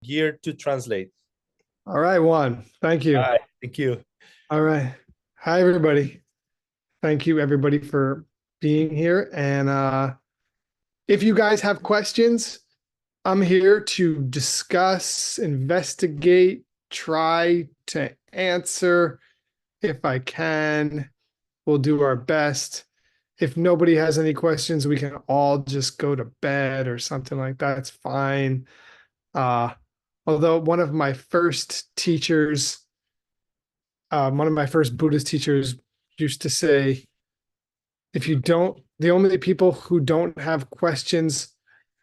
geared to translate. All right, Juan. Thank you. Hi, thank you. All right. Hi, everybody. Thank you, everybody, for being here. And if you guys have questions, I'm here to discuss, investigate, try to answer if I can. We'll do our best. If nobody has any questions, we can all just go to bed or something like that. It's fine. Uh, Although one of my first teachers, one of my first Buddhist teachers used to say, if you don't, the only people who don't have questions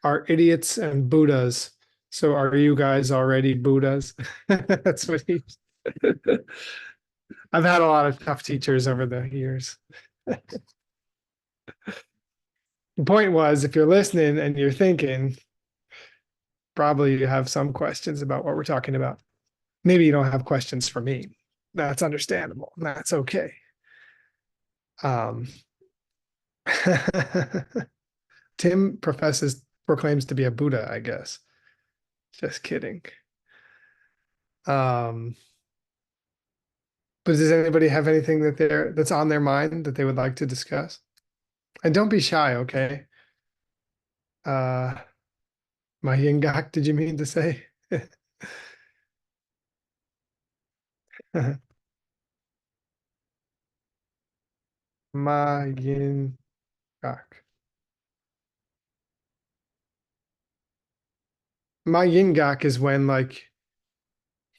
are idiots and Buddhas. So are you guys already Buddhas? That's what he. I've had a lot of tough teachers over the years. The point was, if you're listening and you're thinking, probably you have some questions about what we're talking about. Maybe you don't have questions for me. That's understandable. That's okay. Um, Tim proclaims to be a Buddha, I guess. Just kidding. Um, but does anybody have anything that's on their mind that they would like to discuss? And don't be shy, okay? Uh, Mahingak, did you mean to say? Mahingak. Mahingak is when like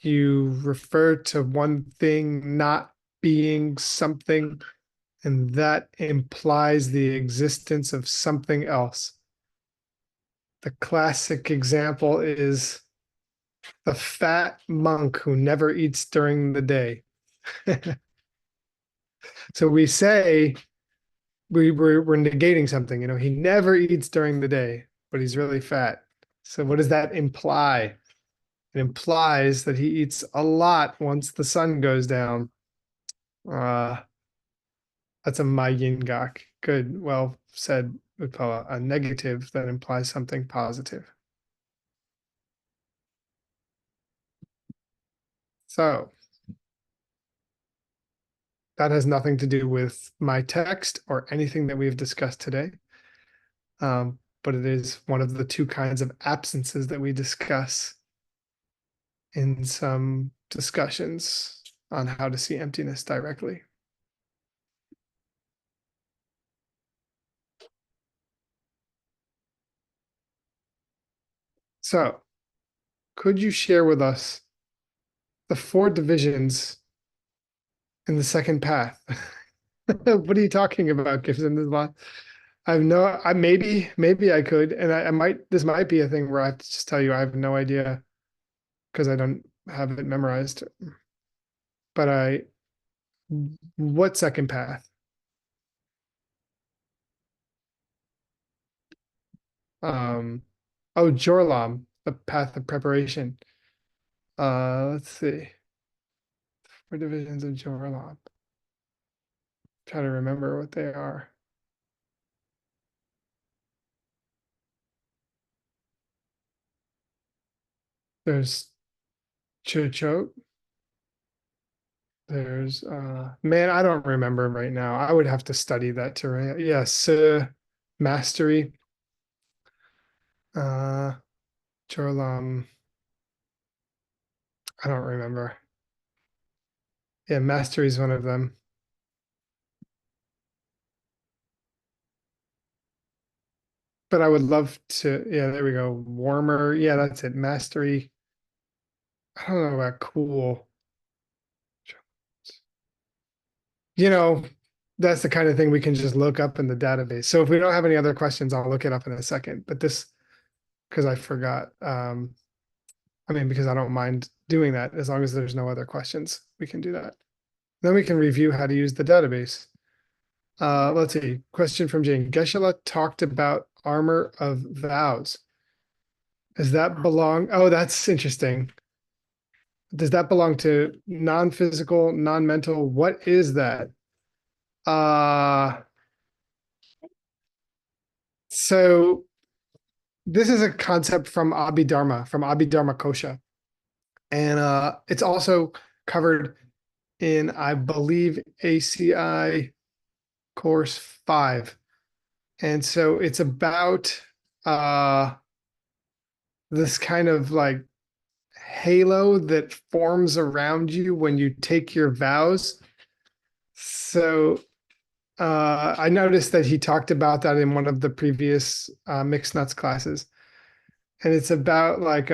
you refer to one thing not being something, and that implies the existence of something else. The classic example is the fat monk who never eats during the day. So we say we're negating something, he never eats during the day, but he's really fat. So what does that imply? It implies that he eats a lot once the sun goes down. Uh, that's a Mayingak. Good. Well said, Utpala. A negative that implies something positive. So that has nothing to do with my text or anything that we've discussed today. But it is one of the two kinds of absences that we discuss in some discussions on how to see emptiness directly. So, could you share with us the four divisions in the second path? What are you talking about, Gibson? Maybe I could, and I might. This might be a thing where I have to just tell you I have no idea because I don't have it memorized. But what second path? Um, oh, Jorlam, the path of preparation. Let's see. Four divisions of Jorlam. Try to remember what they are. There's Chuchot. There's man, I don't remember right now. I would have to study that to yes, mastery. Uh Jorlam. I don't remember. Yeah, mastery is one of them. But I would love to, yeah, there we go. Warmer. Yeah, that's it. Mastery. I don't know about cool. You know, that's the kind of thing we can just look up in the database. So if we don't have any other questions, I'll look it up in a second. But this, because I forgot. I mean, because I don't mind doing that as long as there's no other questions, we can do that. Then we can review how to use the database. Let's see. Question from Jane. Geshe talked about armor of vows. Does that belong? Oh, that's interesting. Does that belong to non-physical, non-mental? What is that? Uh, so This is a concept from Abhidharma, from Abhidharma Kosha. And it's also covered in, I believe, ACI course 5. And so it's about this kind of like halo that forms around you when you take your vows. So I noticed that he talked about that in one of the previous mixed nuts classes. And it's about like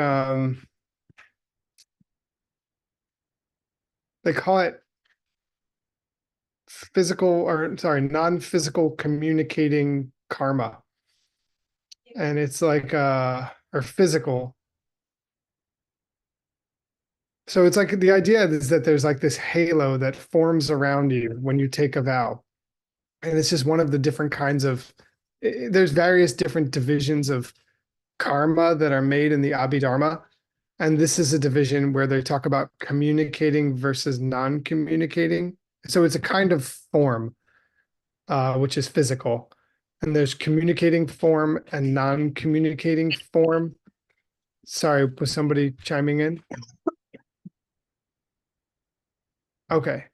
they call it physical, or sorry, non-physical communicating karma. And it's like or physical. So it's like the idea is that there's like this halo that forms around you when you take a vow. And it's just one of the different kinds of there's various different divisions of karma that are made in the Abhidharma. And this is a division where they talk about communicating versus non-communicating. So it's a kind of form, which is physical. And there's communicating form and non-communicating form. Sorry, was somebody chiming in? Okay.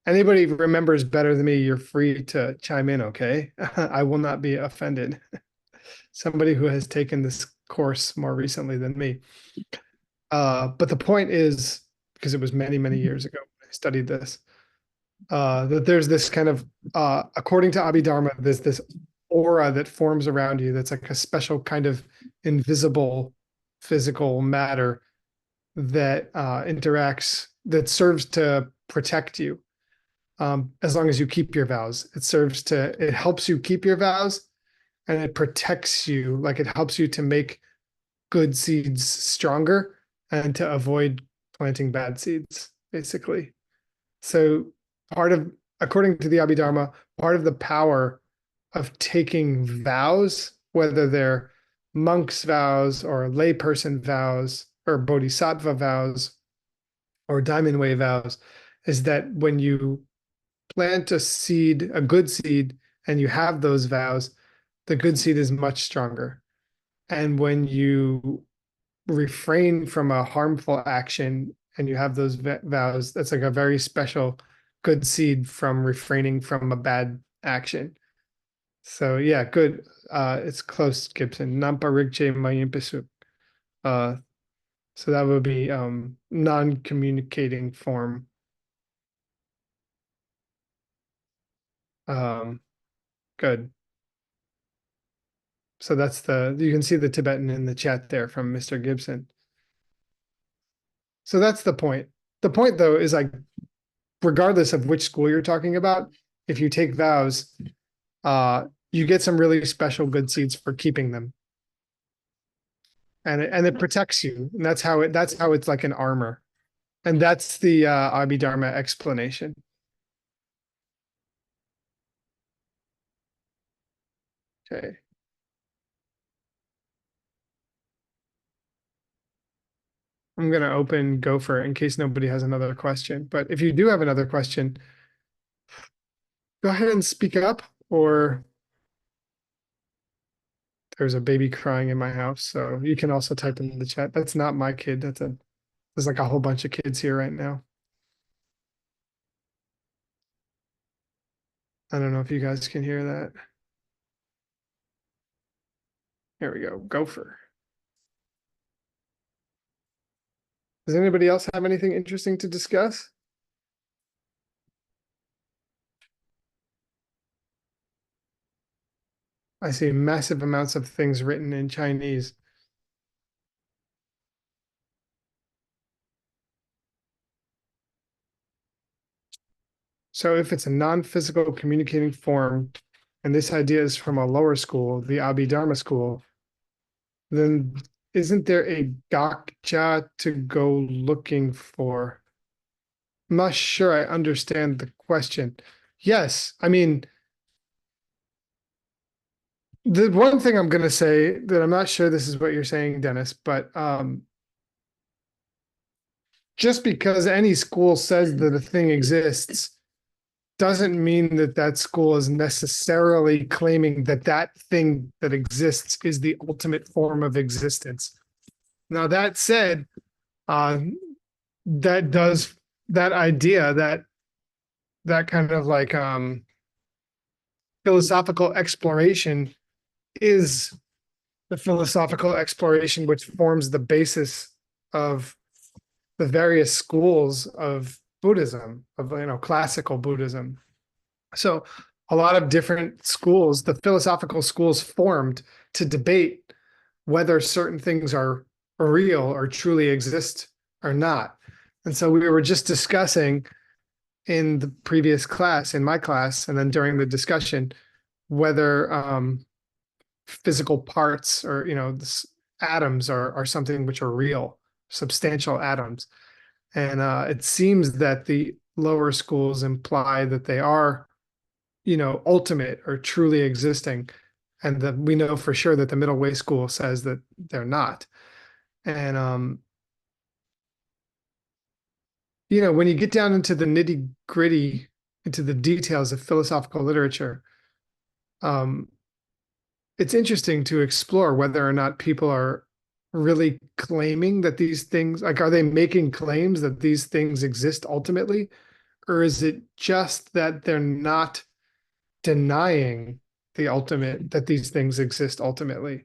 Anybody remembers better than me, you're free to chime in, okay? I will not be offended. Somebody who has taken this course more recently than me. But the point is, because it was many, many years ago when I studied this, that there's this kind of, according to Abhidharma, there's this aura that forms around you that's like a special kind of invisible physical matter that interacts, that serves to protect you. As long as you keep your vows, it helps you keep your vows, and it protects you, like it helps you to make good seeds stronger and to avoid planting bad seeds, basically. So part of, according to the Abhidharma, part of the power of taking vows, whether they're monks' vows or layperson vows or bodhisattva vows or diamond way vows, is that when you plant a seed, a good seed, and you have those vows, the good seed is much stronger. And when you refrain from a harmful action and you have those vows, that's like a very special good seed from refraining from a bad action. So yeah, good. It's close, Gibson. Nampa rigche mayimpisu. Uh, so that would be non-communicating form. Good. So that's you can see the Tibetan in the chat there from Mr. Gibson. So that's the point. The point though is like, regardless of which school you're talking about, if you take vows, you get some really special good seeds for keeping them. And it protects you. And that's how it's like an armor. And that's the Abhidharma explanation. Okay. I'm going to open Gopher in case nobody has another question. But if you do have another question, go ahead and speak up, or there's a baby crying in my house. So you can also type in the chat. That's not my kid. There's like a whole bunch of kids here right now. I don't know if you guys can hear that. Here we go. Gopher. Does anybody else have anything interesting to discuss? I see massive amounts of things written in Chinese. So if it's a non-physical communicating form, and this idea is from a lower school, the Abhidharma school, then isn't there a gakcha to go looking for? I'm not sure I understand the question. Yes, I mean, the one thing I'm going to say that I'm not sure this is what you're saying, Dennis, but just because any school says that a thing exists doesn't mean that that school is necessarily claiming that that thing that exists is the ultimate form of existence. Now, that said, uh, that idea, that kind of like philosophical exploration is the philosophical exploration which forms the basis of the various schools of Buddhism, of classical Buddhism. So a lot of different schools, the philosophical schools formed to debate whether certain things are real or truly exist or not. And so we were just discussing in the previous class, in my class, and then during the discussion, whether physical parts or atoms are something which are real, substantial atoms. And it seems that the lower schools imply that they are, ultimate or truly existing. And that we know for sure that the middle way school says that they're not. And when you get down into the nitty gritty, into the details of philosophical literature, it's interesting to explore whether or not people are really claiming that these things, like, are they making claims that these things exist ultimately? Or is it just that they're not denying the ultimate, that these things exist ultimately?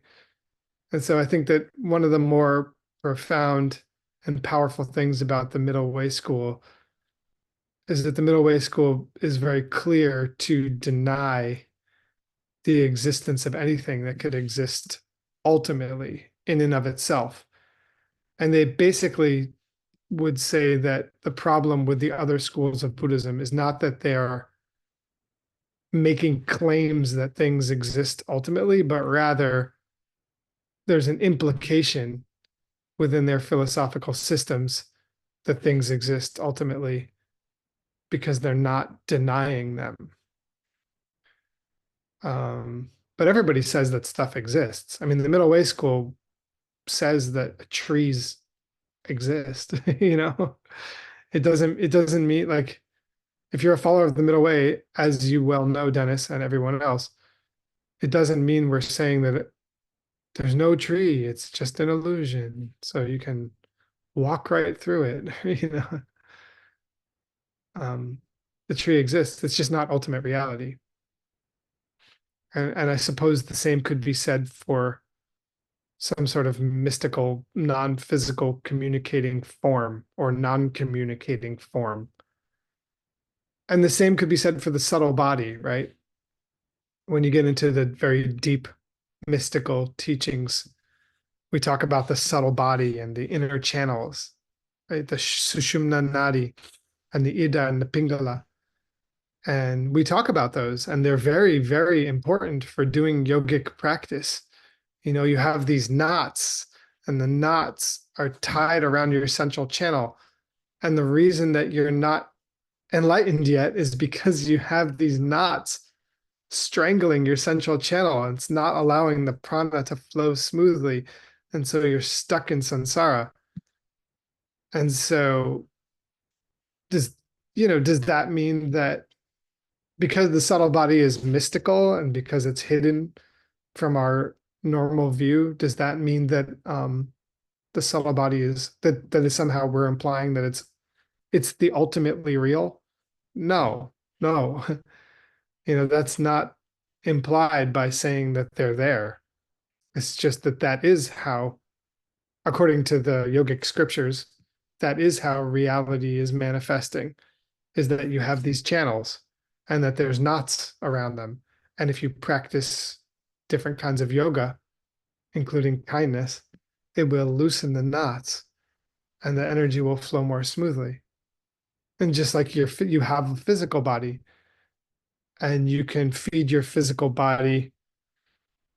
And so I think that one of the more profound and powerful things about the middle way school is that the middle way school is very clear to deny the existence of anything that could exist ultimately in and of itself. And they basically would say that the problem with the other schools of Buddhism is not that they are making claims that things exist ultimately, but rather there's an implication within their philosophical systems that things exist ultimately because they're not denying them. But everybody says that stuff exists. I mean, the middle way school says that trees exist, it doesn't mean, like, if you're a follower of the middle way, as you well know, Dennis, and everyone else, it doesn't mean we're saying that there's no tree, it's just an illusion. So you can walk right through it, the tree exists, it's just not ultimate reality. And I suppose the same could be said for some sort of mystical, non-physical communicating form or non-communicating form. And the same could be said for the subtle body, right? When you get into the very deep mystical teachings, we talk about the subtle body and the inner channels, right? The Sushumna Nadi and the Ida and the Pingala. And we talk about those, and they're very, very important for doing yogic practice. You have these knots, and the knots are tied around your central channel. And the reason that you're not enlightened yet is because you have these knots strangling your central channel, and it's not allowing the prana to flow smoothly. And so you're stuck in samsara. And so does that mean that because the subtle body is mystical and because it's hidden from our normal view, does that mean that the subtle body is that is somehow we're implying that it's the ultimately real? No. That's not implied by saying that they're there. It's just that is how, according to the yogic scriptures, that is how reality is manifesting, is that you have these channels and that there's knots around them. And if you practice different kinds of yoga, including kindness, it will loosen the knots and the energy will flow more smoothly. And just like you have a physical body and you can feed your physical body,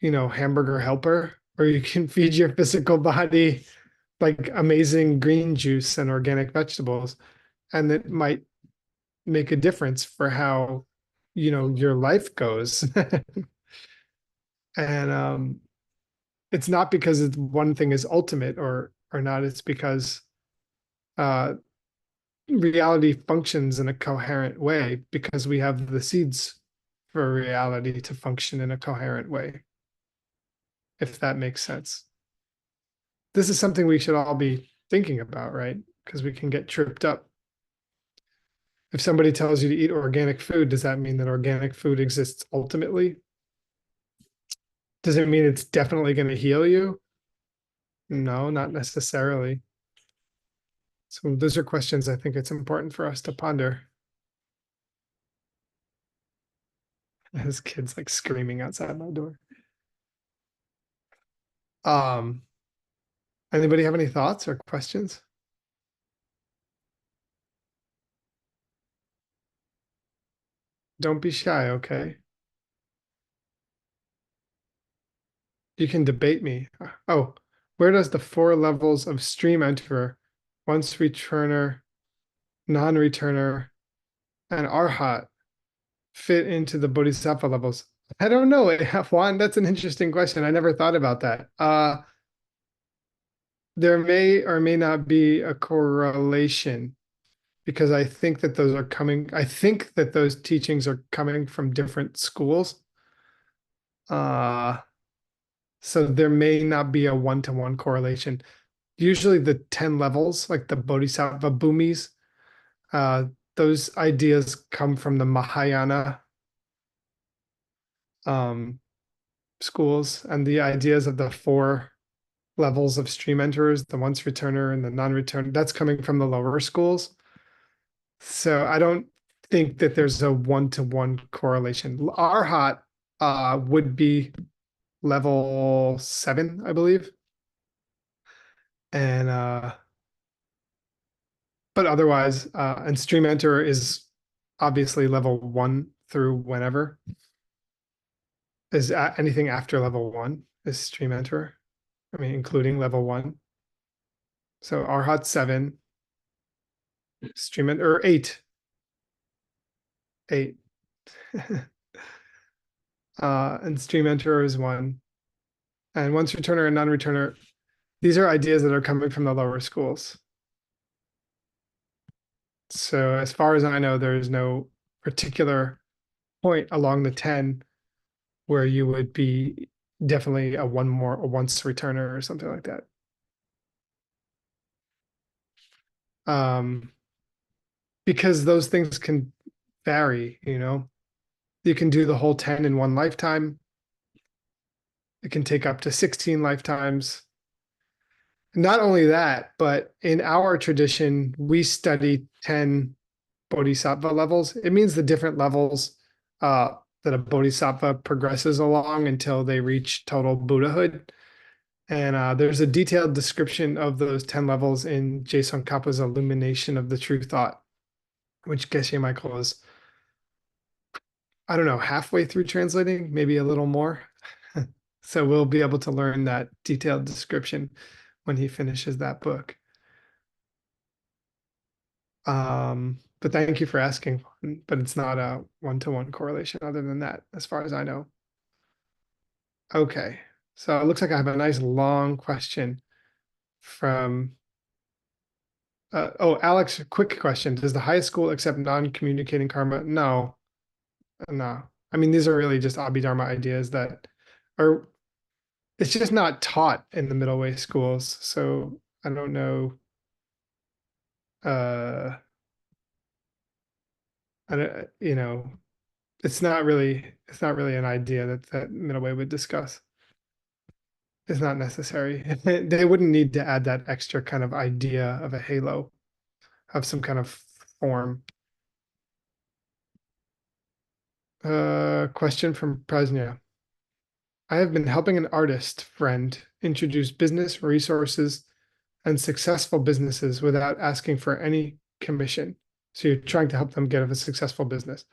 hamburger helper, or you can feed your physical body like amazing green juice and organic vegetables. And it might make a difference for how, your life goes. And it's not because one thing is ultimate or not. It's because reality functions in a coherent way because we have the seeds for reality to function in a coherent way, if that makes sense. This is something we should all be thinking about, right? Because we can get tripped up. If somebody tells you to eat organic food, does that mean that organic food exists ultimately? Does it mean it's definitely going to heal you? No, not necessarily. So those are questions I think it's important for us to ponder. This kid's like screaming outside my door. Anybody have any thoughts or questions? Don't be shy, okay? You can debate me. Oh, where does the 4 levels of stream enterer, once returner, non-returner, and arhat fit into the bodhisattva levels? I don't know. Juan, that's an interesting question. I never thought about that. There may or may not be a correlation because I think that those teachings are coming from different schools. So there may not be a one-to-one correlation. Usually the 10 levels, like the bodhisattva bhumis, those ideas come from the Mahayana schools, and the ideas of the 4 levels of stream enterers, the once returner and the non-return, that's coming from the lower schools. So I don't think that there's a one-to-one correlation. Arhat would be level 7, I believe. And but otherwise, and stream enterer is obviously level 1 through whenever. Is anything after level 1 is stream enterer? I mean, including level 1. So Arhat 7, stream or 8. 8. And stream enterer is 1. And once returner and non-returner, these are ideas that are coming from the lower schools. So as far as I know, there is no particular point along the 10 where you would be definitely a once returner or something like that. Because those things can vary, you know. You can do the whole 10 in one lifetime. It can take up to 16 lifetimes. Not only that, but in our tradition, we study 10 bodhisattva levels. It means the different levels that a bodhisattva progresses along until they reach total Buddhahood. And there's a detailed description of those 10 levels in Jason Kappa's Illumination of the True Thought, which Geshe Michael is, I don't know, halfway through translating, maybe a little more. So we'll be able to learn that detailed description when he finishes that book. But thank you for asking, but it's not a one-to-one correlation other than that, as far as I know. Okay, so it looks like I have a nice long question from, oh, Alex, quick question. Does the highest school accept non-communicating karma? No, no. I mean, these are really just Abhidharma ideas that are, it's just not taught in the middle way schools. So I don't know. I don't, you know, it's not really an idea that middle way would discuss. It's not necessary. They wouldn't need to add that extra kind of idea of a halo, of some kind of form. Question from Presnia. I have been helping an artist friend introduce business resources and successful businesses without asking for any commission. So you're trying to help them get a successful business.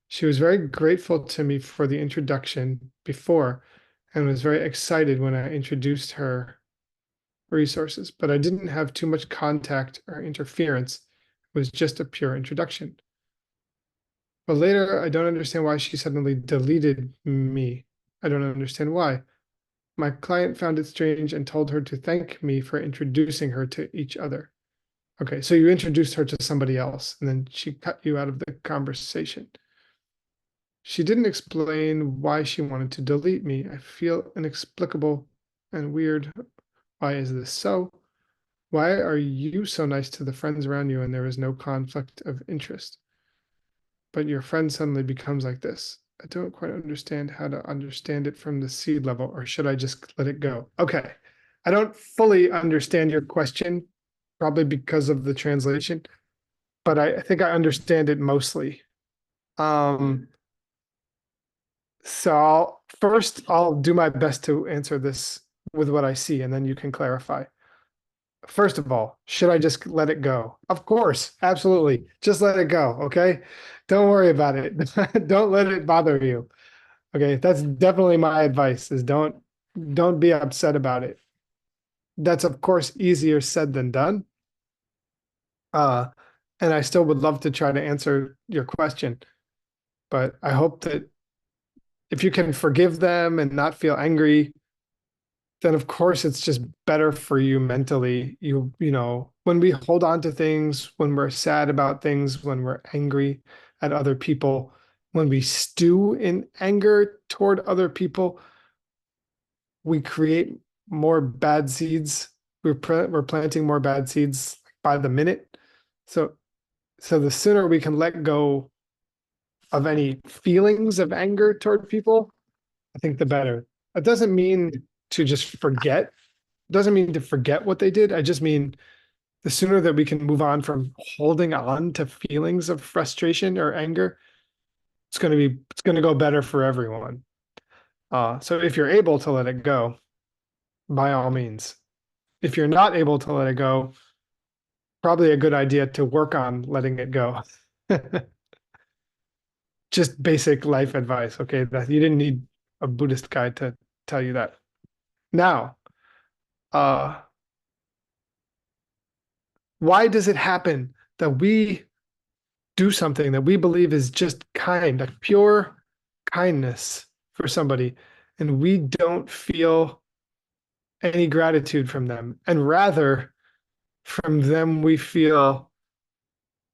She was very grateful to me for the introduction before and was very excited when I introduced her resources, but I didn't have too much contact or interference. It was just a pure introduction. But later, I don't understand why she suddenly deleted me. I don't understand why. My client found it strange and told her to thank me for introducing her to each other. Okay, so you introduced her to somebody else and then she cut you out of the conversation. She didn't explain why she wanted to delete me. I feel inexplicable and weird. Why is this so? Why are you so nice to the friends around you and there is no conflict of interest? But your friend suddenly becomes like this. I don't quite understand how to understand it from the seed level, or should I just let it go? Okay. I don't fully understand your question, probably because of the translation, but I think I understand it mostly. So I'll do my best to answer this with what I see, and then you can clarify. First of all, should I just let it go? Of course, absolutely. Just let it go, okay? Don't worry about it. Don't let it bother you. Okay, that's definitely my advice is don't be upset about it. That's of course easier said than done. Uh, and I still would love to try to answer your question, but I hope that if you can forgive them and not feel angry, then of course it's just better for you mentally. You know, when we hold on to things, when we're sad about things, when we're angry at other people, when we stew in anger toward other people, we create more bad seeds. We're planting more bad seeds by the minute. So the sooner we can let go of any feelings of anger toward people, I think the better. It doesn't mean to just forget. Doesn't mean to forget what they did. I just mean the sooner that we can move on from holding on to feelings of frustration or anger, it's going to go better for everyone. So if you're able to let it go, by all means. If you're not able to let it go, probably a good idea to work on letting it go. Just basic life advice. Okay, that you didn't need a Buddhist guide to tell you that. Now, uh, why does it happen that we do something that we believe is just kind, like pure kindness for somebody, and we don't feel any gratitude from them, and rather from them we feel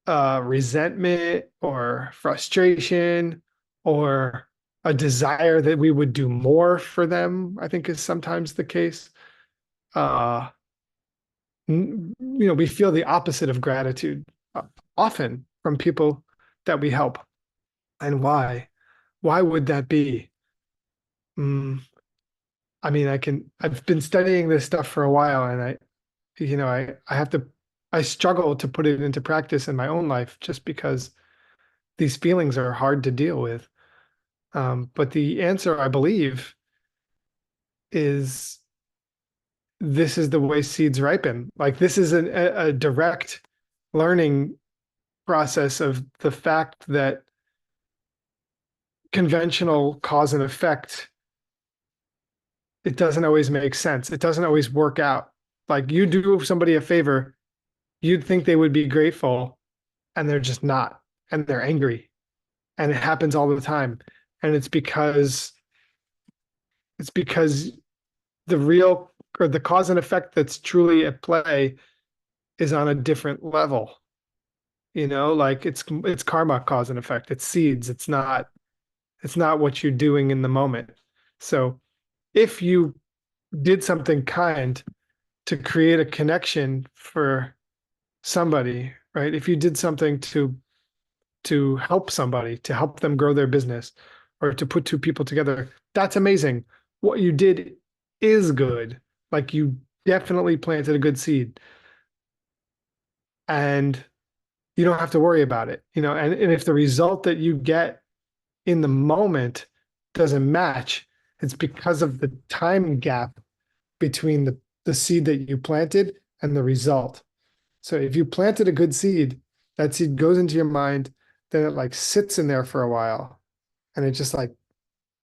resentment or frustration or a desire that we would do more for them, I think is sometimes the case. Uh, we feel the opposite of gratitude often from people that we help. And why? Why would that be? Mm, I mean, I've been studying this stuff for a while and I struggle to put it into practice in my own life just because these feelings are hard to deal with. But the answer, I believe, is this is the way seeds ripen. Like this is a direct learning process of the fact that conventional cause and effect, it doesn't always make sense. It doesn't always work out. Like you do somebody a favor, you'd think they would be grateful, and they're just not, and they're angry. And it happens all the time. And it's because the real or the cause and effect that's truly at play is on a different level. Like it's karma, cause and effect. It's seeds. It's not what you're doing in the moment. So if you did something kind to create a connection for somebody, right? If you did something to help somebody, to help them grow their business, or to put two people together, that's amazing. What you did is good. Like you definitely planted a good seed. And you don't have to worry about it, and if the result that you get in the moment doesn't match, it's because of the time gap between the seed that you planted and the result. So if you planted a good seed, that seed goes into your mind, then it like sits in there for a while and it just like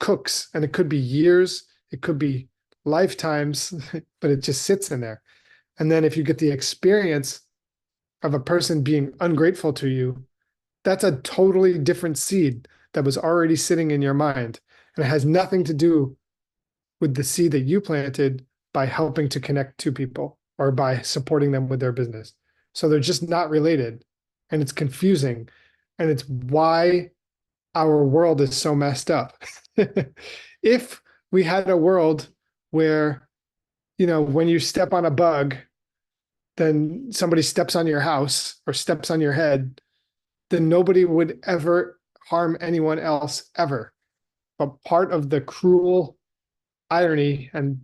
cooks, and it could be years, it could be lifetimes, but it just sits in there. And then if you get the experience of a person being ungrateful to you, that's a totally different seed that was already sitting in your mind. And it has nothing to do with the seed that you planted by helping to connect two people or by supporting them with their business. So they're just not related, and it's confusing, and it's why our world is so messed up. If we had a world where, when you step on a bug, then somebody steps on your house or steps on your head, then nobody would ever harm anyone else ever. But part of the cruel irony and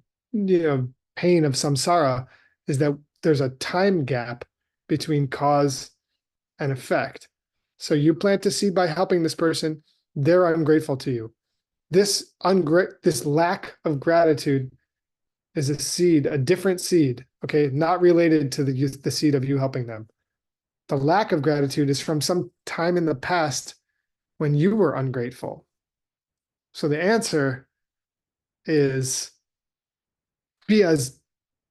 pain of samsara is that there's a time gap between cause and effect. So you plant a seed by helping this person, they're ungrateful to you. This lack of gratitude is a seed, a different seed, okay, not related to the seed of you helping them. The lack of gratitude is from some time in the past when you were ungrateful. So the answer is be as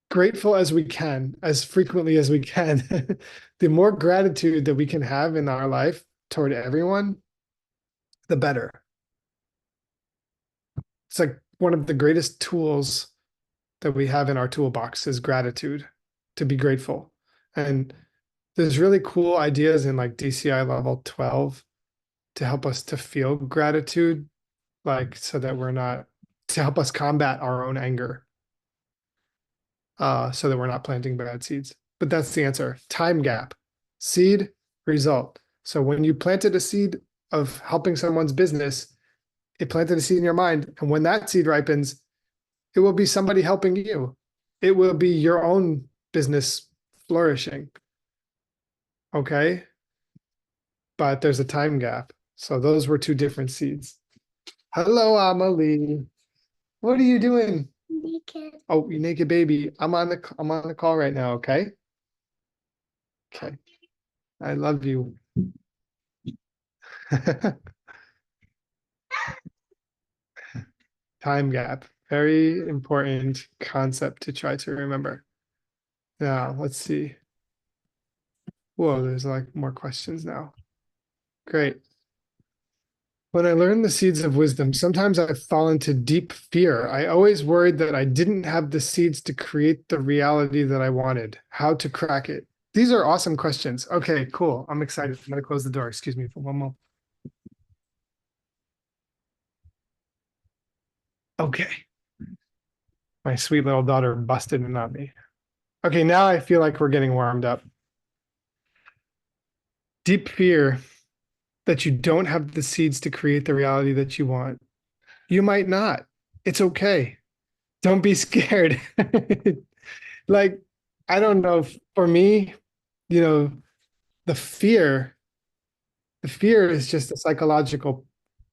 grateful as we can, as frequently as we can. The more gratitude that we can have in our life toward everyone, the better. It's like one of the greatest tools that we have in our toolbox is gratitude, to be grateful. And there's really cool ideas in like DCI level 12 to help us to feel gratitude, like so that we're not, to help us combat our own anger, so that we're not planting bad seeds. But that's the answer. Time gap, seed, result. So when you planted a seed of helping someone's business, it planted a seed in your mind. And when that seed ripens, it will be somebody helping you. It will be your own business flourishing. Okay? But there's a time gap. So those were two different seeds. Hello, Amelie. What are you doing? Naked. Oh, you naked baby. I'm on the call right now, okay? Okay. I love you. Time gap. Very important concept to try to remember. Now, let's see. Whoa, there's like more questions now. Great. When I learned the seeds of wisdom, sometimes I fall into deep fear. I always worried that I didn't have the seeds to create the reality that I wanted. How to crack it? These are awesome questions. Okay, cool. I'm excited. I'm going to close the door. Excuse me for one moment. Okay. My sweet little daughter busted in on me. Okay, now I feel like we're getting warmed up. Deep fear that you don't have the seeds to create the reality that you want. You might not. It's okay. Don't be scared. Like, I don't know, for me, the fear is just a psychological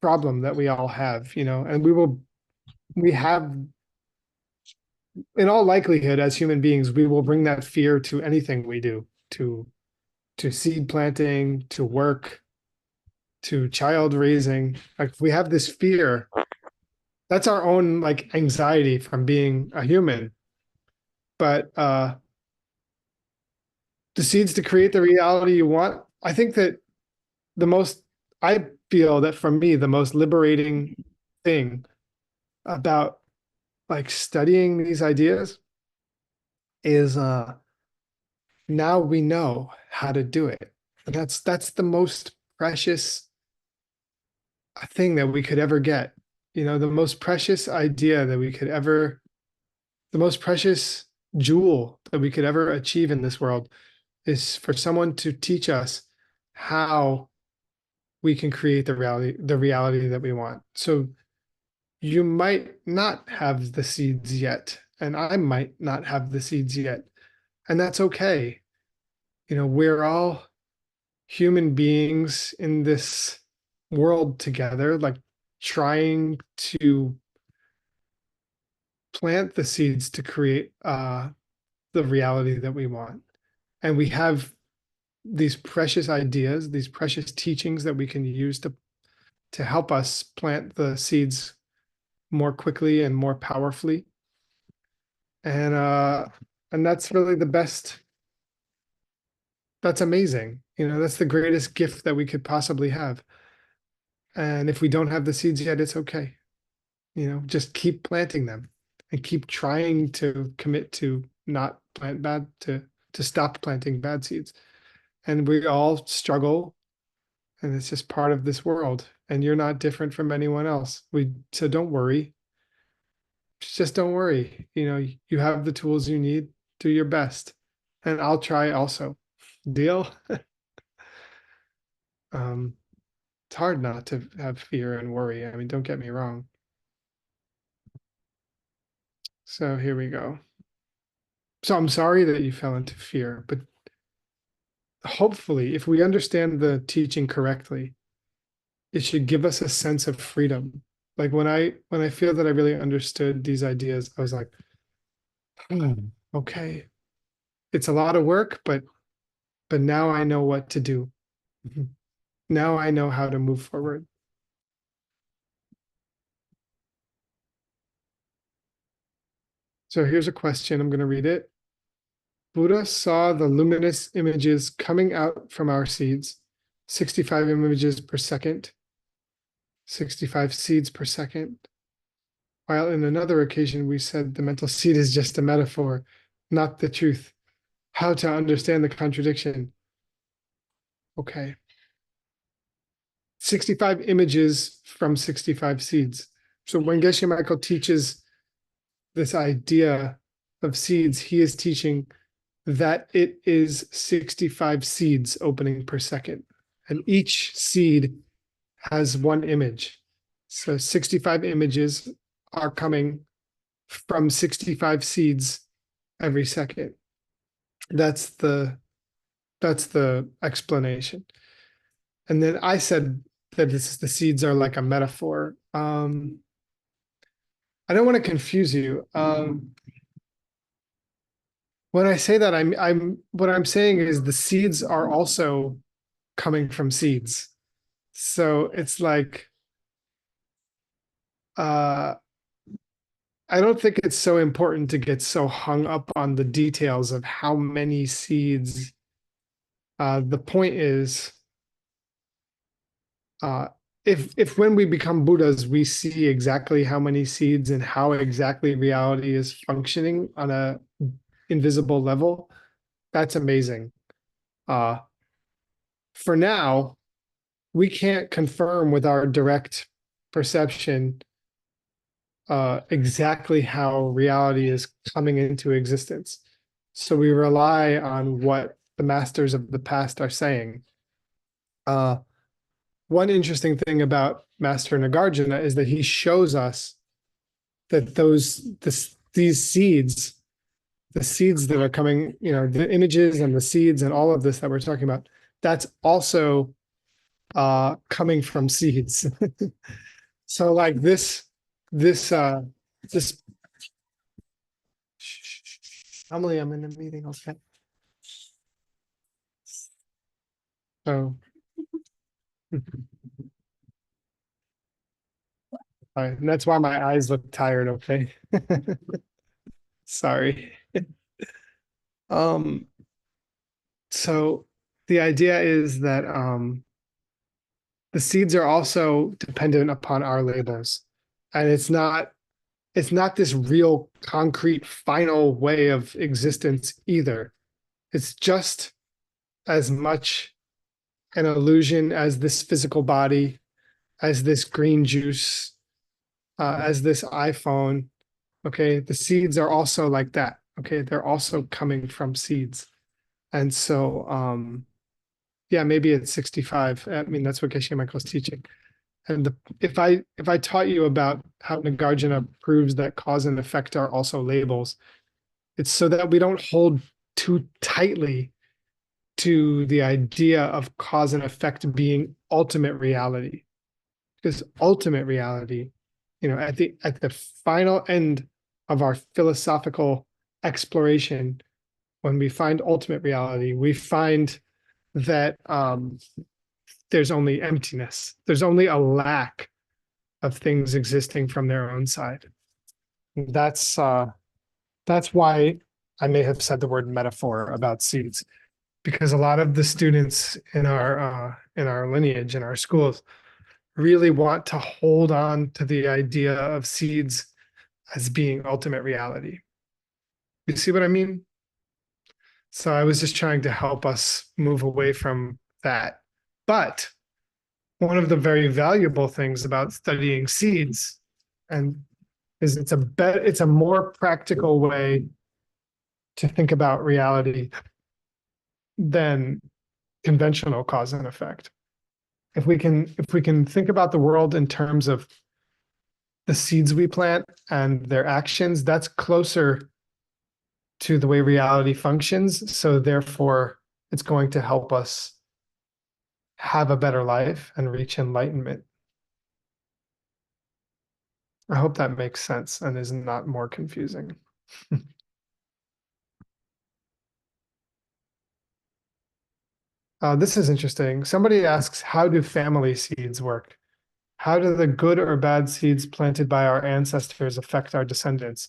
problem that we all have, and we have, in all likelihood, as human beings, we will bring that fear to anything we do, to seed planting, to work, to child raising. Like, if we have this fear, that's our own like anxiety from being a human. But the seeds to create the reality you want, I think that I feel that for me, the most liberating thing about like studying these ideas is now we know how to do it. And that's the most precious thing that we could ever get. The most precious idea that we could ever, the most precious jewel that we could ever achieve in this world is for someone to teach us how we can create the reality that we want. So you might not have the seeds yet, and I might not have the seeds yet, and that's okay. We're all human beings in this world together, like trying to plant the seeds to create the reality that we want. And we have these precious ideas, these precious teachings that we can use to help us plant the seeds more quickly and more powerfully. And that's really the best. That's amazing. That's the greatest gift that we could possibly have. And if we don't have the seeds yet, it's okay. Just keep planting them and keep trying to commit to not plant bad, to to stop planting bad seeds. And we all struggle, and it's just part of this world. And you're not different from anyone else. So don't worry. Just don't worry. You have the tools you need. Do your best, and I'll try also. Deal. It's hard not to have fear and worry. I mean, don't get me wrong. So here we go. So I'm sorry that you fell into fear, but hopefully, if we understand the teaching correctly, it should give us a sense of freedom. Like when I feel that I really understood these ideas, I was like, okay, it's a lot of work, but now I know what to do. Now I know how to move forward. So here's a question. I'm going to read it. Buddha saw the luminous images coming out from our seeds, 65 images per second, 65 seeds per second. While in another occasion, we said the mental seed is just a metaphor, not the truth. How to understand the contradiction? Okay. 65 images from 65 seeds. So when Geshe Michael teaches this idea of seeds, he is teaching that it is 65 seeds opening per second. And each seed has one image. So 65 images are coming from 65 seeds every second. That's the explanation. And then I said that the seeds are like a metaphor. I don't want to confuse you. When I say that, what I'm saying is the seeds are also coming from seeds. So it's like, I don't think it's so important to get so hung up on the details of how many seeds. The point is, if when we become Buddhas, we see exactly how many seeds and how exactly reality is functioning on a invisible level, that's amazing. For now, we can't confirm with our direct perception exactly how reality is coming into existence. So we rely on what the masters of the past are saying. One interesting thing about Master Nagarjuna is that he shows us that these seeds, the seeds that are coming, the images and the seeds and all of this that we're talking about, that's also coming from seeds. So like this Emily, I'm in a meeting. Okay. So all right, and that's why my eyes look tired, okay? Sorry. So the idea is that the seeds are also dependent upon our labels. And it's not this real concrete final way of existence either. It's just as much an illusion as this physical body, as this green juice, as this iPhone. Okay, the seeds are also like that. Okay, they're also coming from seeds. And so yeah, maybe it's 65. I mean, that's what Geshe Michael's teaching. And if I taught you about how Nagarjuna proves that cause and effect are also labels, it's so that we don't hold too tightly to the idea of cause and effect being ultimate reality. Because ultimate reality, at the final end of our philosophical exploration, when we find ultimate reality, we find that there's only emptiness. There's only a lack of things existing from their own side. That's why I may have said the word metaphor about seeds, because a lot of the students in our lineage, in our schools, really want to hold on to the idea of seeds as being ultimate reality. You see what I mean? So I was just trying to help us move away from that. But one of the very valuable things about studying seeds and is it's a more practical way to think about reality than conventional cause and effect. If we can think about the world in terms of the seeds we plant and their actions, that's closer to the way reality functions. So therefore, it's going to help us have a better life and reach enlightenment. I hope that makes sense and is not more confusing. This is interesting. Somebody asks, how do family seeds work? How do the good or bad seeds planted by our ancestors affect our descendants?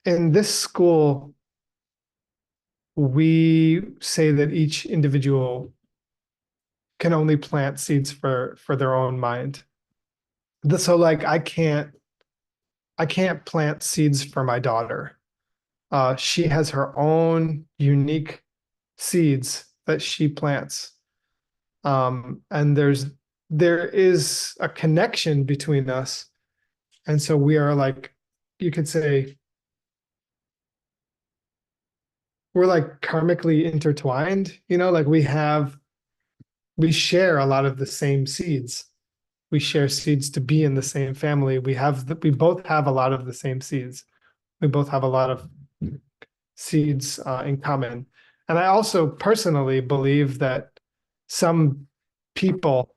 In this school, we say that each individual can only plant seeds for their own mind. So like I can't plant seeds for my daughter. She has her own unique seeds that she plants. And there is a connection between us. And so we are like, you could say, we're like karmically intertwined, like we share a lot of the same seeds. We share seeds to be in the same family. We both have a lot of the same seeds. We both have a lot of seeds in common. And I also personally believe that some people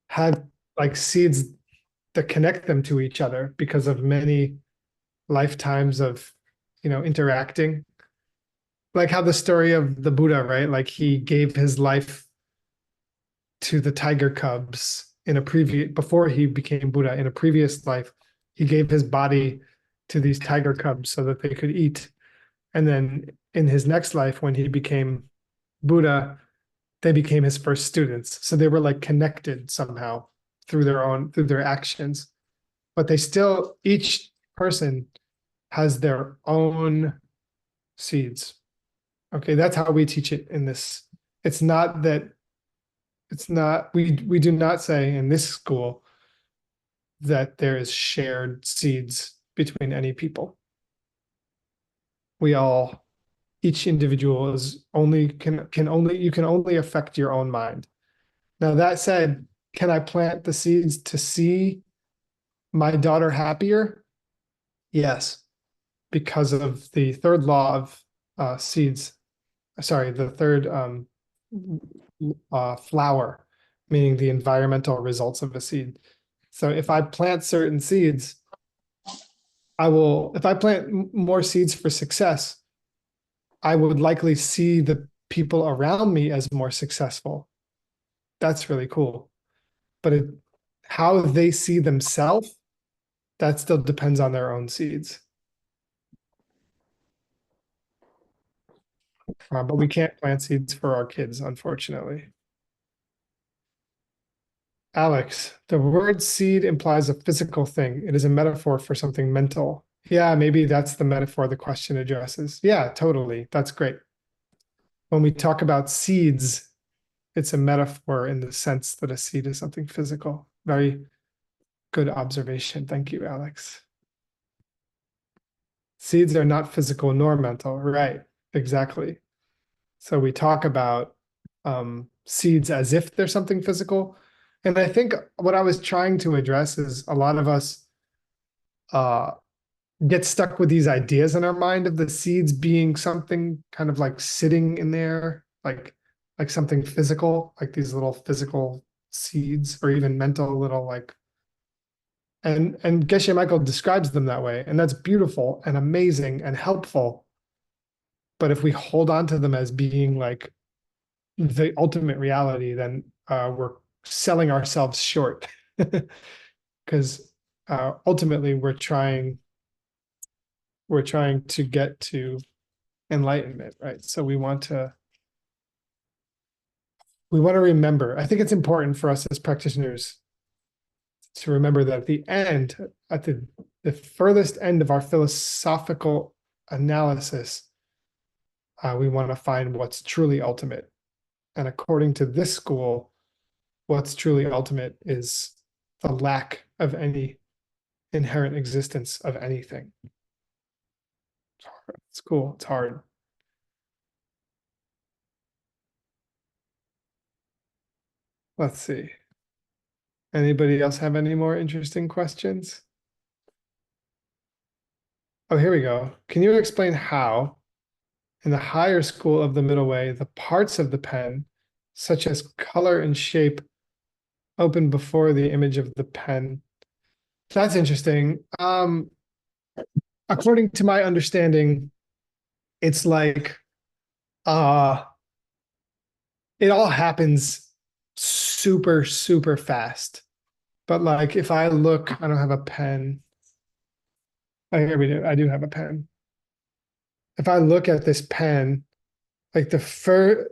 had like seeds that connect them to each other because of many lifetimes of, interacting. Like how the story of the Buddha, right? Like he gave his life to the tiger cubs before he became Buddha in a previous life. He gave his body to these tiger cubs so that they could eat. And then in his next life, when he became Buddha, they became his first students. So they were like connected somehow through their actions. But each person has their own seeds. Okay, that's how we teach it in this. We do not say in this school that there is shared seeds between any people. Each individual you can only affect your own mind. Now that said, can I plant the seeds to see my daughter happier? Yes, because of the third law of seeds. Sorry, the third flower, meaning the environmental results of a seed. So if I plant certain seeds, if I plant more seeds for success, I would likely see the people around me as more successful. That's really cool. But how they see themselves, that still depends on their own seeds. But we can't plant seeds for our kids, unfortunately. Alex, the word seed implies a physical thing. It is a metaphor for something mental. Yeah, maybe that's the metaphor the question addresses. Yeah, totally. That's great. When we talk about seeds, it's a metaphor in the sense that a seed is something physical. Very good observation. Thank you, Alex. Seeds are not physical nor mental. Right, exactly. So we talk about seeds as if they're something physical. And I think what I was trying to address is a lot of us get stuck with these ideas in our mind of the seeds being something kind of like sitting in there, like something physical, like these little physical seeds, or even mental little like. And Geshe Michael describes them that way, and that's beautiful and amazing and helpful. But if we hold on to them as being like the ultimate reality, then we're selling ourselves short, because ultimately we're trying to get to enlightenment, right? So we want to remember. I think it's important for us as practitioners to remember that at the end, at the furthest end of our philosophical analysis, We want to find what's truly ultimate. And according to this school, what's truly ultimate is the lack of any inherent existence of anything. It's cool. It's hard. Let's see. Anybody else have any more interesting questions? Oh, here we go. Can you explain how, in the higher school of the middle way, the parts of the pen, such as color and shape, open before the image of the pen? That's interesting. According to my understanding, it's like it all happens super, super fast. But like if I look, I don't have a pen. Oh, here we do. I do have a pen. If I look at this pen, like first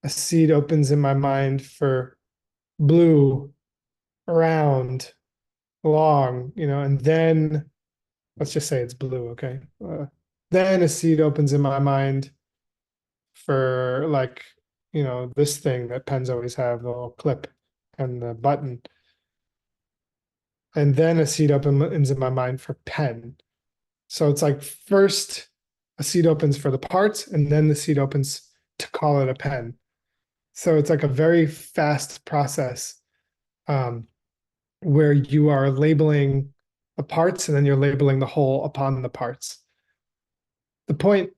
a seed opens in my mind for blue, round, long, and then let's just say it's blue, okay? Then a seed opens in my mind for like, this thing that pens always have, the little clip and the button. And then a seed opens in my mind for pen. So it's like first a seed opens for the parts, and then the seed opens to call it a pen. So it's like a very fast process where you are labeling the parts and then you're labeling the whole upon the parts. The point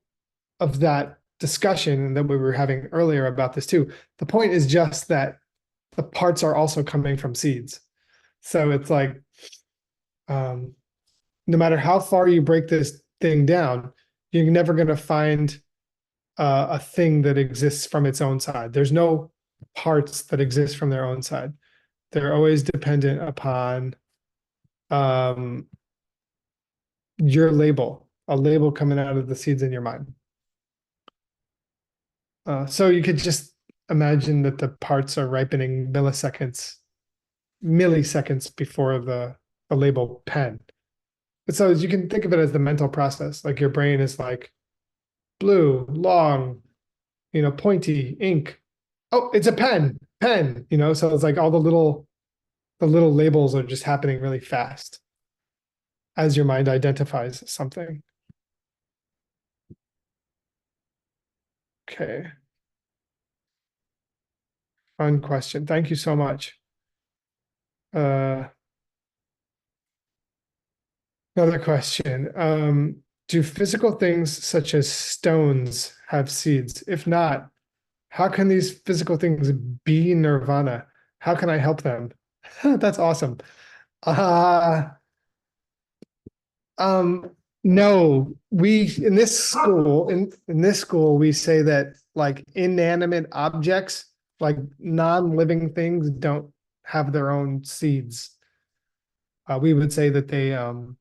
of that discussion that we were having earlier about this too, the point is just that the parts are also coming from seeds. So it's like, no matter how far you break this thing down, you're never going to find a thing that exists from its own side. There's no parts that exist from their own side. They're always dependent upon your label, a label coming out of the seeds in your mind. So you could just imagine that the parts are ripening milliseconds before the label pen. But so you can think of it as the mental process. Like your brain is like blue, long, pointy, ink. Oh, it's a pen. So it's like all the little labels are just happening really fast as your mind identifies something. Okay. Fun question. Thank you so much. Another question. Do physical things such as stones have seeds? If not, how can these physical things be nirvana? How can I help them? That's awesome. No, in this school, we say that like inanimate objects, like non-living things, don't have their own seeds. We would say that they don't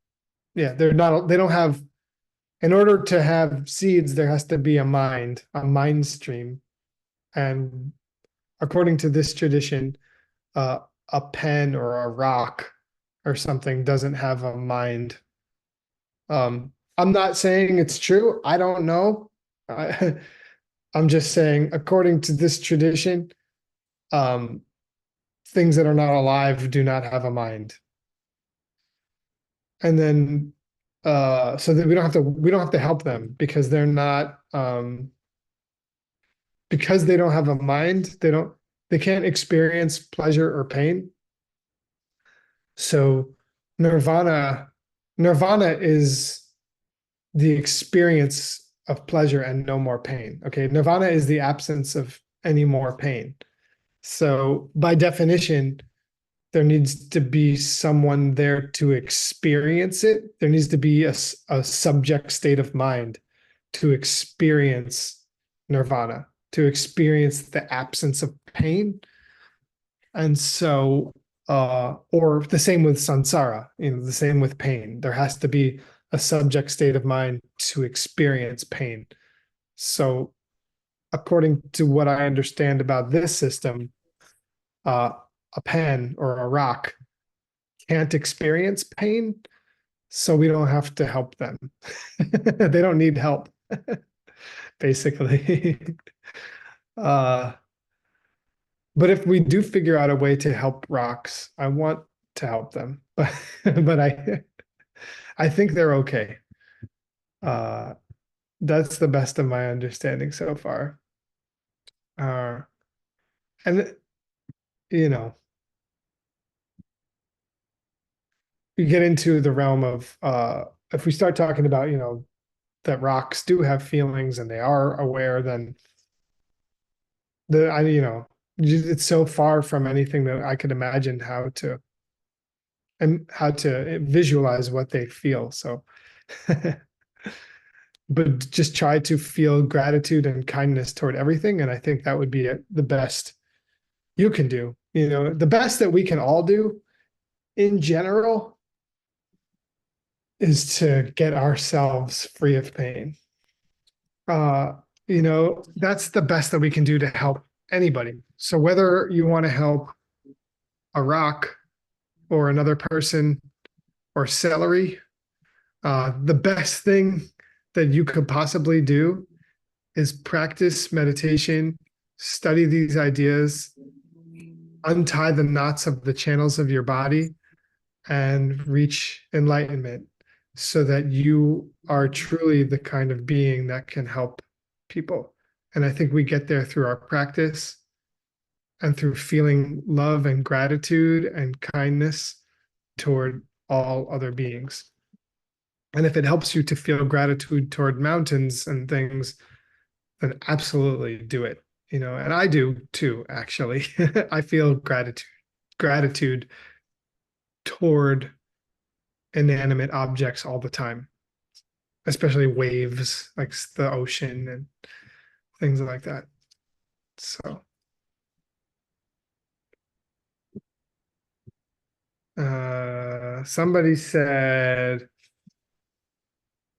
have, in order to have seeds, there has to be a mind stream. And according to this tradition, a pen or a rock or something doesn't have a mind. I'm not saying it's true. I don't know. I'm just saying, according to this tradition, things that are not alive do not have a mind. And then, so that we don't have to help them because they're not, because they don't have a mind, they can't experience pleasure or pain. So nirvana is the experience of pleasure and no more pain. Okay, nirvana is the absence of any more pain. So by definition, there needs to be someone there to experience it. There needs to be a subject state of mind to experience nirvana, to experience the absence of pain. And so, or the same with samsara, the same with pain. There has to be a subject state of mind to experience pain. So according to what I understand about this system, a pen or a rock can't experience pain, so we don't have to help them. They don't need help. basically. uh, but if we do figure out a way to help rocks, I want to help them, but I think they're okay. Uh, that's the best of my understanding so far. Uh, and you know, we get into the realm of if we start talking about, that rocks do have feelings and they are aware, then it's so far from anything that I could imagine how to visualize what they feel. So, but just try to feel gratitude and kindness toward everything. And I think that would be the best you can do. The best that we can all do in general is to get ourselves free of pain. That's the best that we can do to help anybody. So whether you want to help a rock or another person or celery, the best thing that you could possibly do is practice meditation, study these ideas, untie the knots of the channels of your body, and reach enlightenment so that you are truly the kind of being that can help people. And I think we get there through our practice and through feeling love and gratitude and kindness toward all other beings. And if it helps you to feel gratitude toward mountains and things, then absolutely do it. And I do too, actually. I feel gratitude toward inanimate objects all the time, especially waves, like the ocean and things like that. So, somebody said,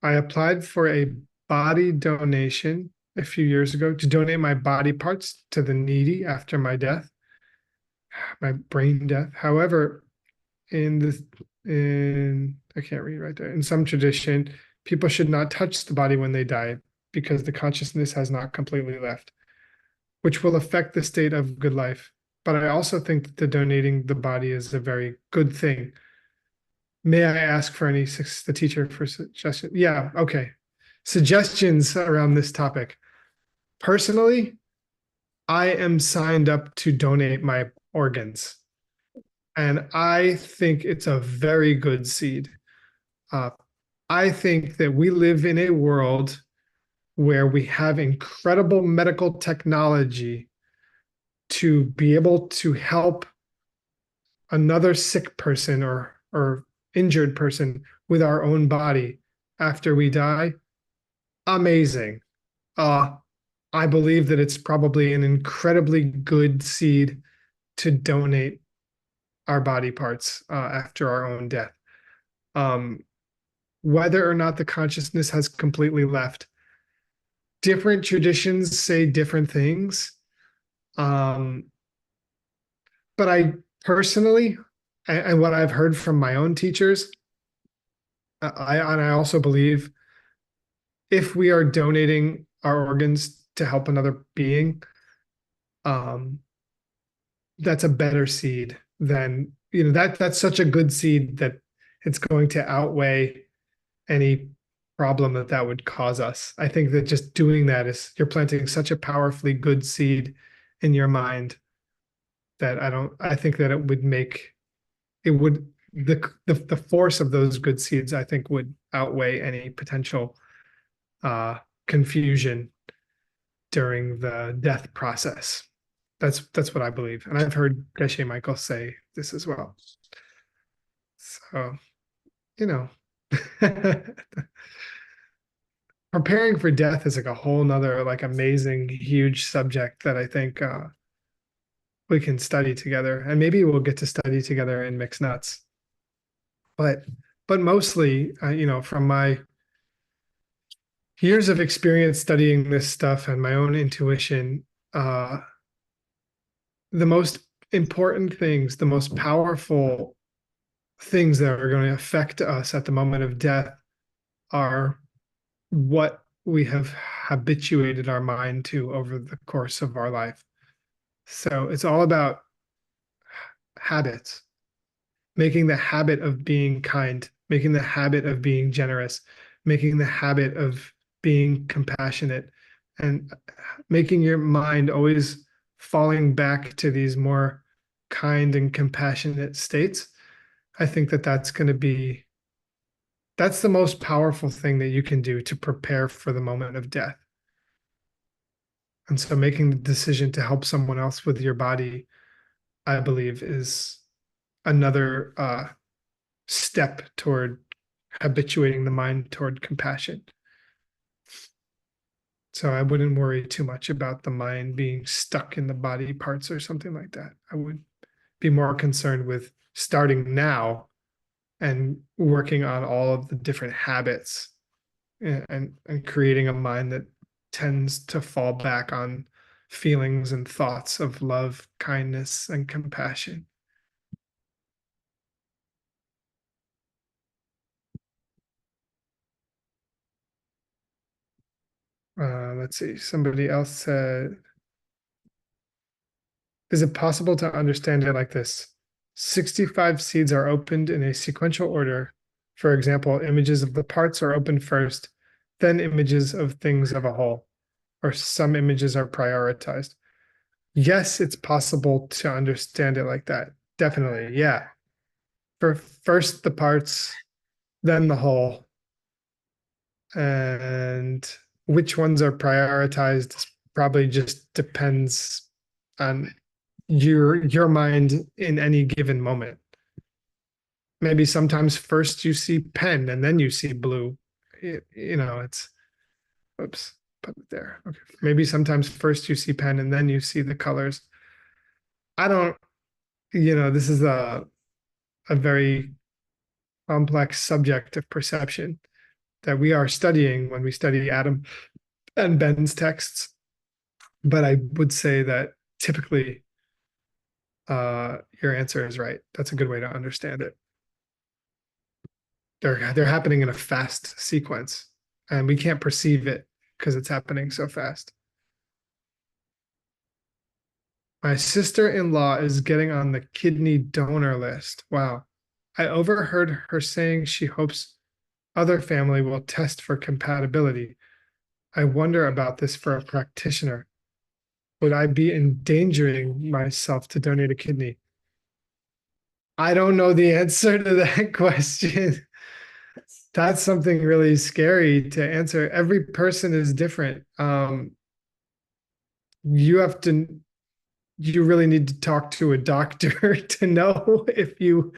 I applied for a body donation a few years ago to donate my body parts to the needy after my death, my brain death. However, I can't read right there. In some tradition, people should not touch the body when they die because the consciousness has not completely left, which will affect the state of good life. But I also think that donating the body is a very good thing. May I ask for the teacher for suggestion? Yeah, okay. Suggestions around this topic. Personally, I am signed up to donate my organs. And I think it's a very good seed. I think that we live in a world where we have incredible medical technology to be able to help another sick person or injured person with our own body after we die. Amazing. I believe that it's probably an incredibly good seed to donate our body parts after our own death. Whether or not the consciousness has completely left, different traditions say different things. But I personally, and what I've heard from my own teachers, I also believe if we are donating our organs to help another being, that's a better seed than, that's such a good seed that it's going to outweigh any problem that would cause us. I think that just doing that you're planting such a powerfully good seed in your mind that I think that the force of those good seeds, I think, would outweigh any potential confusion during the death process. That's what I believe. And I've heard Geshe Michael say this as well. So, preparing for death is like a whole nother amazing, huge subject that I think we can study together, and maybe we'll get to study together in Mixed Nuts. But mostly, from my years of experience studying this stuff and my own intuition, the most important things, the most powerful things that are going to affect us at the moment of death are what we have habituated our mind to over the course of our life. So it's all about habits, making the habit of being kind, making the habit of being generous, making the habit of being compassionate, and making your mind always falling back to these more kind and compassionate states. I think that that's the most powerful thing that you can do to prepare for the moment of death. And so making the decision to help someone else with your body, I believe, is another step toward habituating the mind toward compassion. So I wouldn't worry too much about the mind being stuck in the body parts or something like that. I would be more concerned with starting now and working on all of the different habits and creating a mind that tends to fall back on feelings and thoughts of love, kindness, and compassion. Let's see. Somebody else said, is it possible to understand it like this? 65 seeds are opened in a sequential order. For example, images of the parts are opened first, then images of things of a whole, or some images are prioritized. Yes, it's possible to understand it like that. Definitely. Yeah. For first the parts, then the whole. And which ones are prioritized probably just depends on your mind in any given moment. Maybe sometimes first you see pen and then you see blue. It's oops, put it there. Okay. Maybe sometimes first you see pen and then you see the colors. I don't, this is a very complex subject of perception that we are studying when we study Adam and Ben's texts. But I would say that typically your answer is right. That's a good way to understand it. They're happening in a fast sequence, and we can't perceive it because it's happening so fast. My sister-in-law is getting on the kidney donor list. Wow. I overheard her saying she hopes other family will test for compatibility. I wonder about this for a practitioner. Would I be endangering myself to donate a kidney? I don't know the answer to that question. That's something really scary to answer. Every person is different. You have to, you really need to talk to a doctor to know if you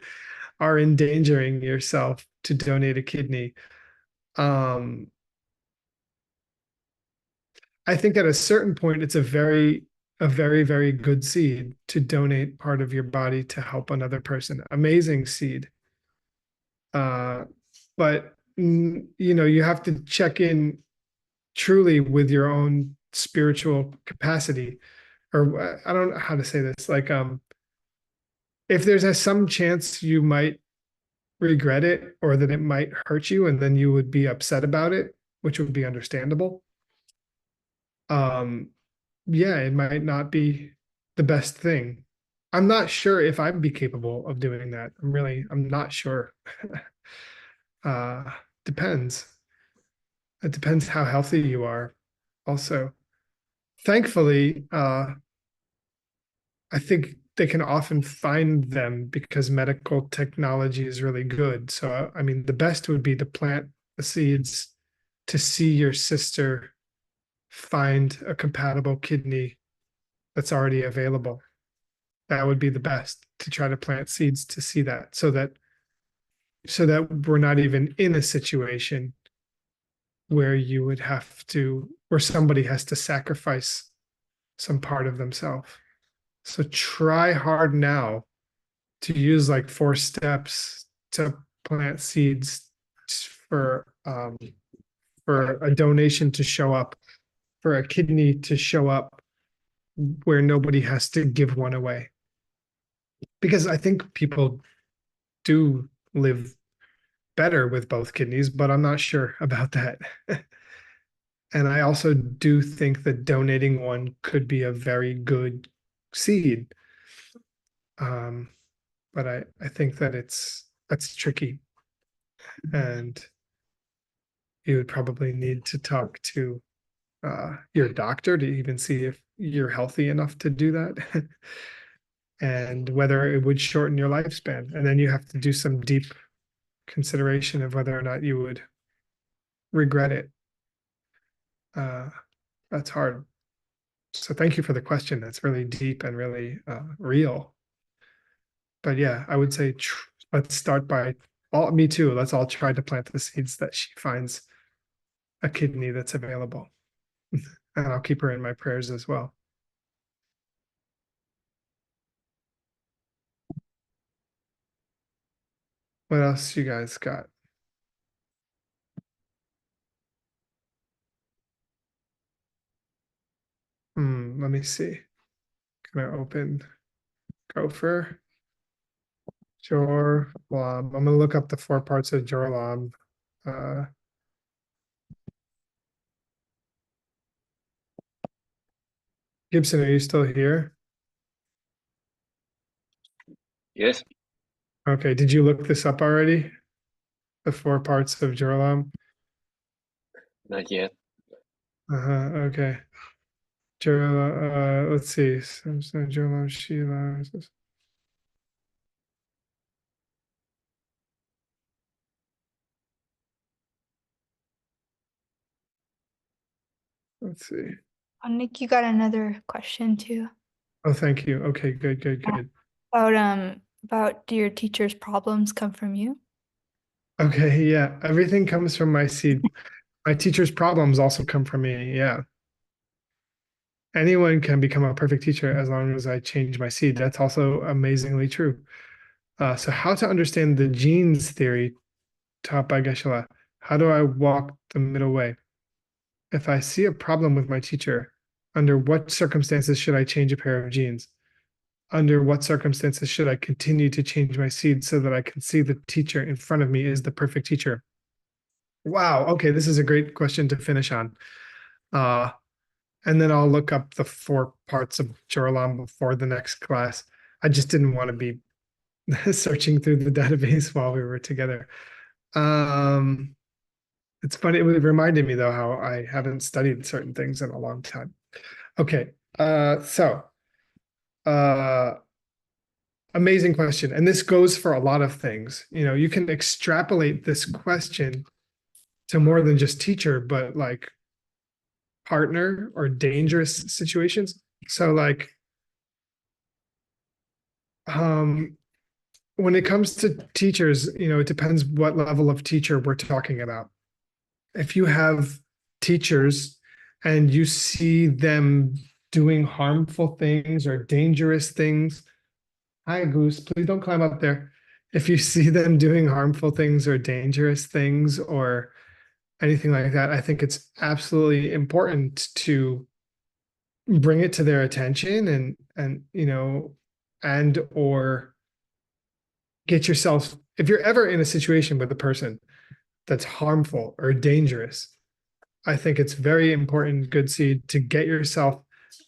are endangering yourself to donate a kidney. Um, I think at a certain point, it's a very, very good seed to donate part of your body to help another person. Amazing seed. But you have to check in truly with your own spiritual capacity, or I don't know how to say this. Like, if there's some chance you might regret it or that it might hurt you, and then you would be upset about it, which would be understandable. Yeah, it might not be the best thing. I'm not sure if I'd be capable of doing that. I'm not sure. uh Depends. It depends how healthy you are also. Thankfully, I think they can often find them because medical technology is really good. So I mean, the best would be to plant the seeds to see your sister find a compatible kidney that's already available. That would be the best, to try to plant seeds to see that, so that we're not even in a situation where where somebody has to sacrifice some part of themselves. So try hard now to use like 4 steps to plant seeds for for a donation to show up, for a kidney to show up where nobody has to give one away. Because I think people do live better with both kidneys, but I'm not sure about that. And I also do think that donating one could be a very good seed. But I think that that's tricky. And you would probably need to talk to your doctor to even see if you're healthy enough to do that and whether it would shorten your lifespan. And then you have to do some deep consideration of whether or not you would regret it. That's hard. So thank you for the question. That's really deep and really real. But yeah, I would say let's start by me too. Let's all try to plant the seeds that she finds a kidney that's available. And I'll keep her in my prayers as well. What else you guys got? Let me see. Can I open Gopher? Jor Lam. I'm gonna look up the 4 parts of Jor Lam. Gibson, are you still here? Yes. Okay, did you look this up already? The 4 parts of Jor Lam? Not yet. Okay. Let's see. Jor Lam, Sheila. Let's see. Nick, you got another question too. Oh, thank you. Okay, good. About do your teacher's problems come from you? Okay, yeah. Everything comes from my seed. My teacher's problems also come from me. Yeah. Anyone can become a perfect teacher as long as I change my seed. That's also amazingly true. So how to understand the genes theory taught by Geshe. How do I walk the middle way? If I see a problem with my teacher, under what circumstances should I change a pair of genes? Under what circumstances should I continue to change my seed so that I can see the teacher in front of me is the perfect teacher? Wow. Okay, this is a great question to finish on. And then I'll look up the 4 parts of Jor Lam before the next class. I just didn't want to be searching through the database while we were together. It's funny, it reminded me though how I haven't studied certain things in a long time. Okay, amazing question. And this goes for a lot of things. You can extrapolate this question to more than just teacher, but like partner or dangerous situations. So like, when it comes to teachers, it depends what level of teacher we're talking about. If you have teachers and you see them doing harmful things or dangerous things, hi Goose, please don't climb up there. If you see them doing harmful things or dangerous things or anything like that, I think it's absolutely important to bring it to their attention and or get yourself, if you're ever in a situation with a person that's harmful or dangerous, I think it's very important, good seed, to get yourself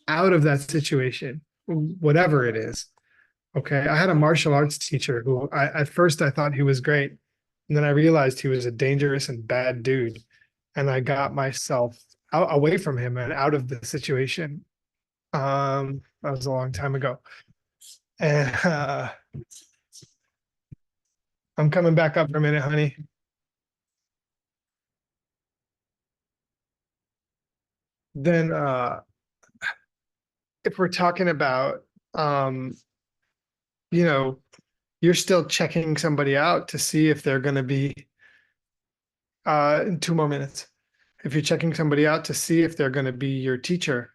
out of that situation, whatever it is. Okay. I had a martial arts teacher who at first I thought he was great. And then I realized he was a dangerous and bad dude. And I got myself away from him and out of the situation. That was a long time ago. And I'm coming back up for a minute, honey. Then if we're talking about you're still checking somebody out to see if they're going to be in 2 more minutes. If you're checking somebody out to see if they're going to be your teacher,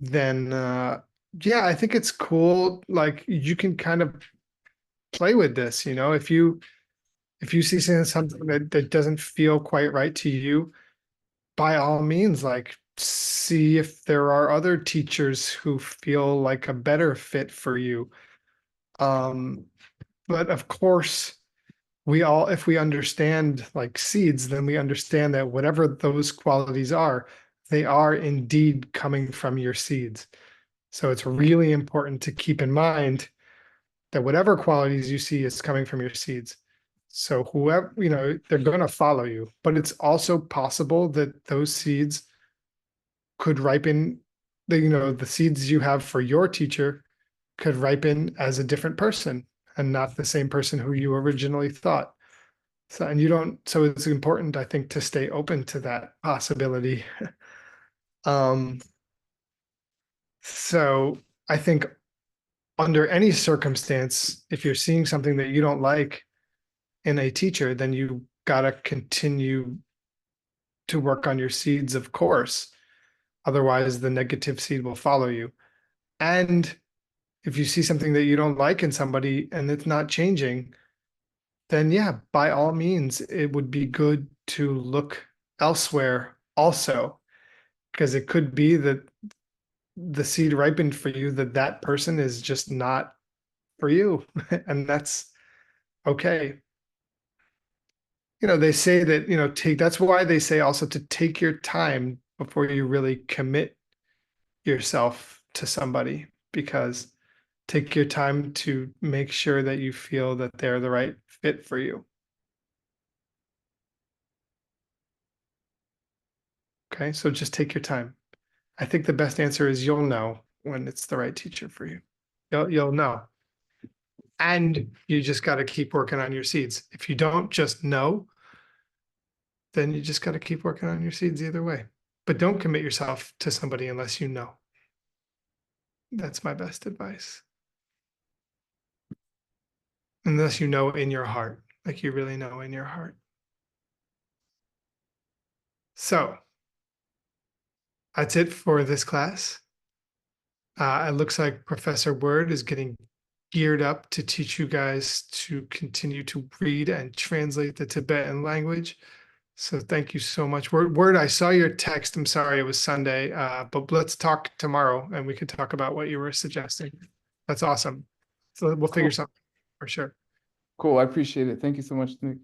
then yeah, I think it's cool. Like you can kind of play with this, if you see something that doesn't feel quite right to you, by all means, like see if there are other teachers who feel like a better fit for you. But of course, if we understand like seeds, then we understand that whatever those qualities are, they are indeed coming from your seeds. So it's really important to keep in mind that whatever qualities you see is coming from your seeds. So whoever, they're going to follow you, but it's also possible that those seeds could ripen, the seeds you have for your teacher could ripen as a different person and not the same person who you originally thought. So it's important, I think, to stay open to that possibility. So I think under any circumstance, if you're seeing something that you don't like in a teacher, then you gotta continue to work on your seeds, of course. Otherwise, the negative seed will follow you. And if you see something that you don't like in somebody and it's not changing, then yeah, by all means, it would be good to look elsewhere also, because it could be that the seed ripened for you, that person is just not for you. And that's okay. They say that, that's why they say also to take your time before you really commit yourself to somebody, because take your time to make sure that you feel that they're the right fit for you. Okay, so just take your time. I think the best answer is you'll know when it's the right teacher for you. You'll know. And you just got to keep working on your seeds. If you don't just know, then you just got to keep working on your seeds either way. But don't commit yourself to somebody unless you know. That's my best advice. Unless you know in your heart, like you really know in your heart. So that's it for this class. It looks like Professor Word is getting geared up to teach you guys to continue to read and translate the Tibetan language. So thank you so much. Word, I saw your text. I'm sorry it was Sunday, but let's talk tomorrow and we can talk about what you were suggesting. That's awesome. So we'll figure something for sure. Cool. I appreciate it. Thank you so much, Nick.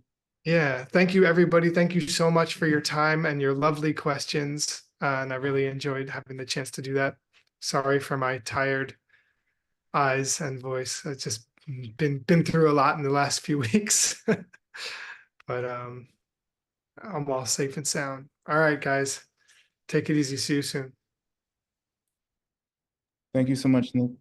Yeah. Thank you, everybody. Thank you so much for your time and your lovely questions. And I really enjoyed having the chance to do that. Sorry for my tired eyes and voice. I've just been through a lot in the last few weeks. But I'm all safe and sound. All right, guys. Take it easy. See you soon. Thank you so much, Nick.